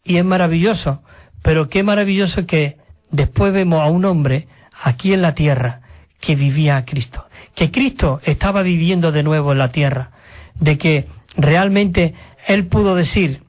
y es maravilloso, pero qué maravilloso que después vemos a un hombre aquí en la tierra que vivía a Cristo, que Cristo estaba viviendo de nuevo en la tierra, de que realmente Él pudo decir,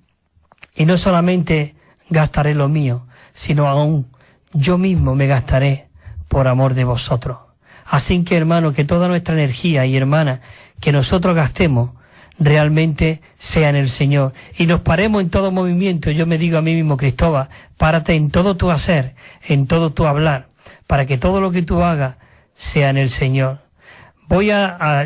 y no solamente gastaré lo mío, sino aún yo mismo me gastaré por amor de vosotros. Así que, hermano, que toda nuestra energía y hermana que nosotros gastemos realmente sea en el Señor, y nos paremos en todo movimiento. Yo me digo a mí mismo, Cristóbal, párate en todo tu hacer, en todo tu hablar, para que todo lo que tú hagas sea en el Señor.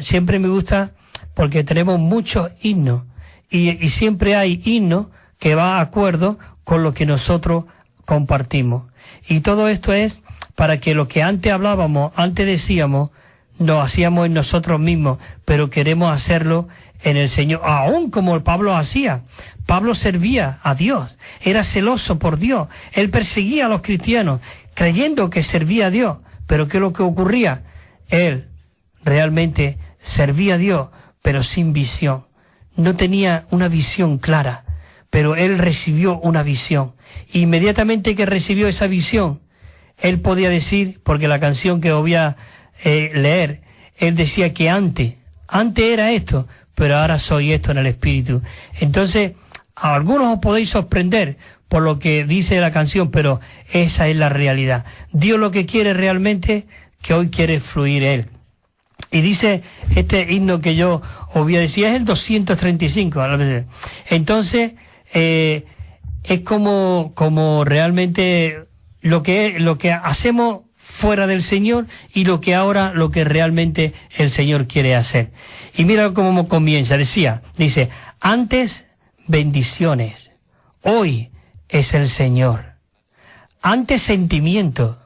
Siempre me gusta, porque tenemos muchos himnos, y siempre hay himnos que va a acuerdo con lo que nosotros compartimos. Y todo esto es para que lo que antes hablábamos, antes decíamos, lo hacíamos en nosotros mismos, pero queremos hacerlo en el Señor, aún como el Pablo hacía. Pablo servía a Dios, era celoso por Dios, él perseguía a los cristianos, creyendo que servía a Dios, pero ¿qué es lo que ocurría? Él realmente servía a Dios, pero sin visión, no tenía una visión clara, pero él recibió una visión. Inmediatamente que recibió esa visión, él podía decir, porque la canción que voy a leer, él decía que antes era esto, pero ahora soy esto en el Espíritu. Entonces, a algunos os podéis sorprender por lo que dice la canción, pero esa es la realidad. Dios lo que quiere realmente, que hoy quiere fluir Él. Y dice este himno que yo os voy a decir, es el 235. Entonces, es como realmente lo que hacemos fuera del Señor y lo que realmente el Señor quiere hacer. Y mira cómo comienza, dice, antes bendiciones, hoy es el Señor. Antes sentimiento,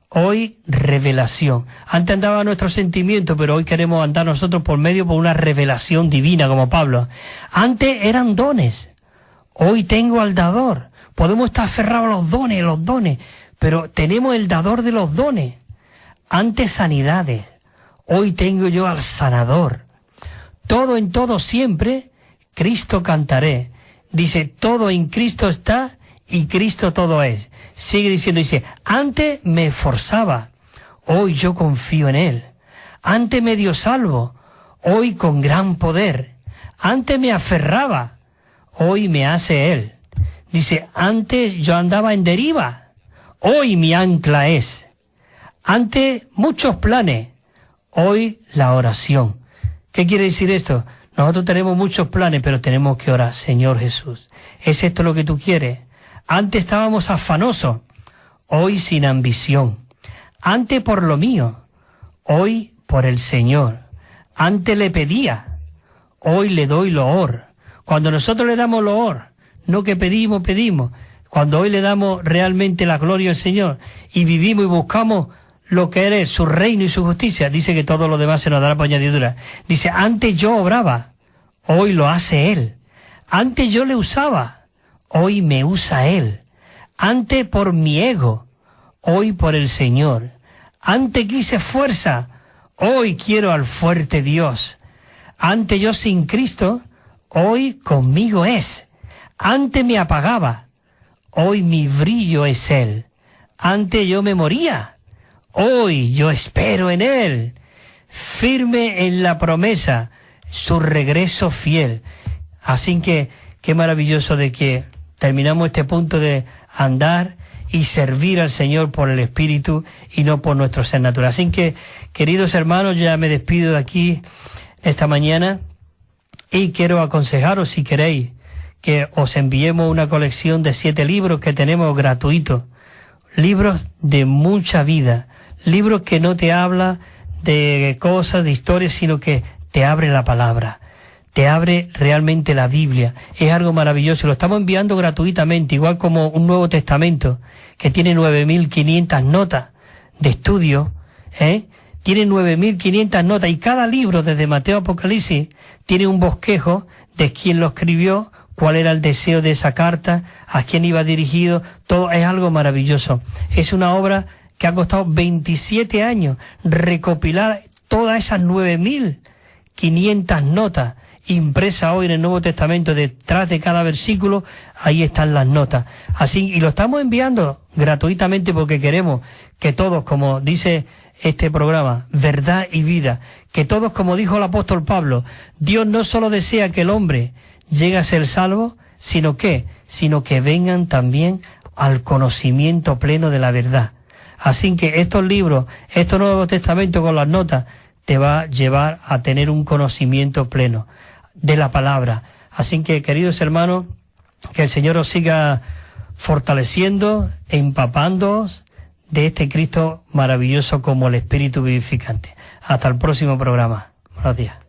hoy revelación. Antes andaba nuestro sentimiento, pero hoy queremos andar nosotros por una revelación divina como Pablo. Antes eran dones, hoy tengo al dador. Podemos estar aferrados a los dones, pero tenemos el dador de los dones. Antes sanidades, hoy tengo yo al sanador. Todo en todo siempre, Cristo cantaré. Dice, todo en Cristo está y Cristo todo es. Sigue diciendo, dice, antes me esforzaba, hoy yo confío en Él. Antes me dio salvo, hoy con gran poder. Antes me aferraba, hoy me hace Él. Dice, antes yo andaba en deriva, hoy mi ancla es. Antes muchos planes, hoy la oración. ¿Qué quiere decir esto? Nosotros tenemos muchos planes, pero tenemos que orar. Señor Jesús, ¿es esto lo que tú quieres? Antes estábamos afanosos, hoy sin ambición. Antes por lo mío, hoy por el Señor. Antes le pedía, hoy le doy loor. Cuando nosotros le damos loor, no que pedimos, cuando hoy le damos realmente la gloria al Señor y vivimos y buscamos lo que eres, su reino y su justicia, dice que todo lo demás se nos dará por añadidura. Dice, antes yo obraba, hoy lo hace Él. Antes yo le usaba, hoy me usa Él. Antes por mi ego, hoy por el Señor. Antes quise fuerza, hoy quiero al fuerte Dios. Antes yo sin Cristo, hoy conmigo es. Antes me apagaba, hoy mi brillo es Él. Antes yo me moría, hoy yo espero en Él. Firme en la promesa, su regreso fiel. Así que, qué maravilloso de que terminamos este punto de andar y servir al Señor por el Espíritu y no por nuestro ser natural. Así que, queridos hermanos, ya me despido de aquí esta mañana y quiero aconsejaros, si queréis, que os enviemos una colección de 7 libros que tenemos gratuitos. Libros de mucha vida. Libros que no te habla de cosas, de historias, sino que te abre la palabra. Te abre realmente la Biblia. Es algo maravilloso. Lo estamos enviando gratuitamente, igual como un Nuevo Testamento, que tiene 9.500 notas de estudio, Tiene 9.500 notas y cada libro, desde Mateo a Apocalipsis, tiene un bosquejo de quién lo escribió, cuál era el deseo de esa carta, a quién iba dirigido. Todo es algo maravilloso. Es una obra que ha costado 27 años recopilar todas esas 9.500 notas impresas hoy en el Nuevo Testamento. Detrás de cada versículo, ahí están las notas. Así, y lo estamos enviando gratuitamente porque queremos que todos, como dice este programa, verdad y vida, que todos, como dijo el apóstol Pablo, Dios no solo desea que el hombre llegue a ser salvo, sino que vengan también al conocimiento pleno de la verdad. Así que estos libros, estos Nuevos Testamentos con las notas, te va a llevar a tener un conocimiento pleno de la palabra. Así que, queridos hermanos, que el Señor os siga fortaleciendo, empapándoos de este Cristo maravilloso como el Espíritu vivificante. Hasta el próximo programa. Buenos días.